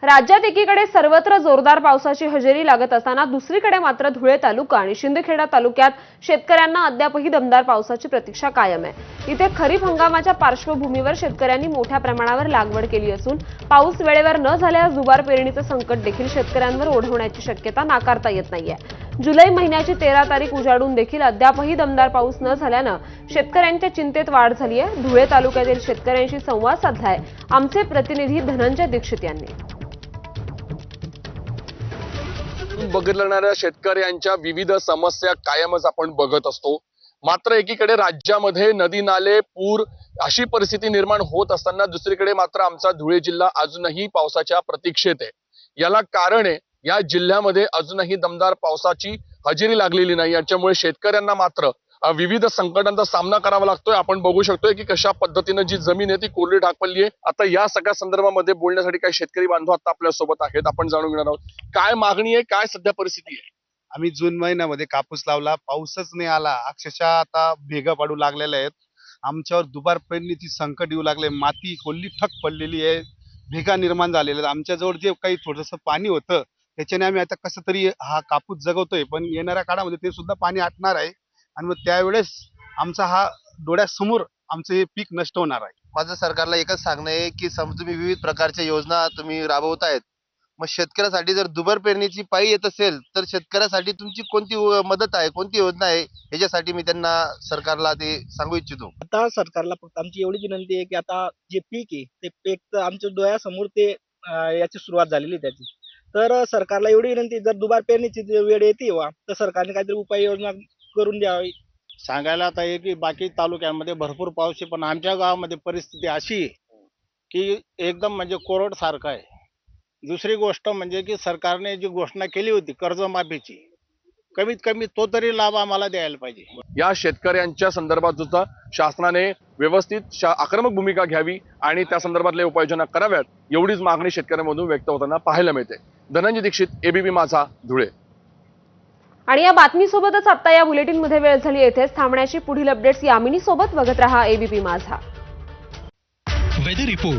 राज्यात एकीकडे सर्वत्र जोरदार पावसाची हजेरी लागत असताना दुसरीकडे मात्र धुळे तालुका आणि शिंदखेडा तालुक्यात शेतकऱ्यांना अद्यापही दमदार पावसाची प्रतीक्षा कायम आहे। इथे खरीप हंगामाच्या पार्श्वभूमीवर शेतकऱ्यांनी मोठ्या प्रमाणावर लागवड केली असून पाऊस वेळेवर न झाल्यास दुबार पेरणीचे संकट देखील शेतकऱ्यांवर ओढवण्याची शक्यता नाकारता येत नाहीये। जुलै महिन्याची 13 तारीख उजाडून देखील अद्यापही दमदार पाऊस न झाल्यानं शेतकऱ्यांच्या चिंतेत वाढ झाली आहे। धुळे तालुक्यातील शेतकऱ्यांशी संवाद साधलाय आमचे प्रतिनिधी धनंजय दीक्षित यांनी। बघितणाऱ्या शेतकऱ्यांच्या विविध समस्या कायमच आपण बघत असतो। मात्र एकीकडे राज्यामध्ये नदी नाले पूर अशी परिस्थिती निर्माण होत असताना दुसरीकडे मात्र आमचा धुळे जिल्हा अजूनही पावसाच्या प्रतीक्षेत आहे। याला कारण आहे या जिल्ह्यामध्ये अजूनही दमदार पावसाची हजेरी लागलेली नाही। याच्यामुळे शेतकऱ्यांना मात्र विविध संकटांचा सामना करावा लागतोय। आपण बघू शकतोय की कशा पद्धतीने जी जमीन आहे ती कोरडी ढाक पडली आहे। आता या सगळ्या संदर्भामध्ये बोलण्यासाठी काही शेतकरी बांधव आता आपल्या सोबत आहेत। आपण जाणून घेणार आहोत काय मागणी आहे, काय सध्या परिस्थिती आहे। आम्ही जून महिन्यामध्ये कापूस लावला, पाऊसच नाही आला। अक्षरशः आता भेगा पडू लागलेल्या आहेत। आमच्यावर दुबार पेरणीची संकट येऊ लागले। माती कोल्ली ठक पडलेली आहे, भेगा निर्माण झालेल्या आहेत। आमच्याजवळ जे काही थोडंसं पाणी होतं त्याच्याने आम्ही आता कसं तरी हा कापूस जगवतोय, पण येणाऱ्या काळामध्ये ते सुद्धा पाणी आटणार आहे आणि मग त्यावेळेस आमचा हा डोळ्यासमोर आमचं हे पीक नष्ट होणार आहे। माझं सरकारला एकच सांगणं आहे की तुम्ही विविध प्रकारच्या योजना तुम्ही राबवतायत, मग शेतकऱ्यासाठी जर दुबार पेरणीची पाळी येत असेल तर शेतकऱ्यासाठी तुमची कोणती मदत आहे, कोणती योजना आहे, ह्याच्यासाठी मी त्यांना सरकारला ते सांगू इच्छितो। आता सरकारला फक्त आमची एवढीच विनंती आहे की आता जे पीक आहे ते पीक तर आमच्या डोळ्यासमोर ते याची सुरुवात झालेली आहे त्याची, तर सरकारला एवढी विनंती जर दुबार पेरणीची वेळ येते तर सरकारने काहीतरी उपाययोजना करून द्यावी। सांगायला आता आहे की बाकी तालुक्यांमध्ये भरपूर पाऊस आहे, पण आमच्या गावामध्ये परिस्थिती अशी आहे की एकदम म्हणजे कोरड सारखं आहे। दुसरी गोष्ट म्हणजे की सरकारने जी घोषणा केली होती कर्जमाफीची, कमीत कमी तो तरी लाभ आम्हाला द्यायला पाहिजे। या शेतकऱ्यांच्या संदर्भात सुद्धा शासनाने व्यवस्थित आक्रमक भूमिका घ्यावी आणि त्या संदर्भातल्या उपाययोजना कराव्यात, एवढीच मागणी शेतकऱ्यांमधून व्यक्त होताना पाहायला मिळते। धनंजय दीक्षित, एबीपी माझा, धुळे। आणि या बातमीसोबतच आता या बुलेटिनमध्ये वेळ झाली येथेच थांबण्याची। पुढील अपडेट्स यामिनी सोबत बघत रहा एबीपी माझा। Weather report.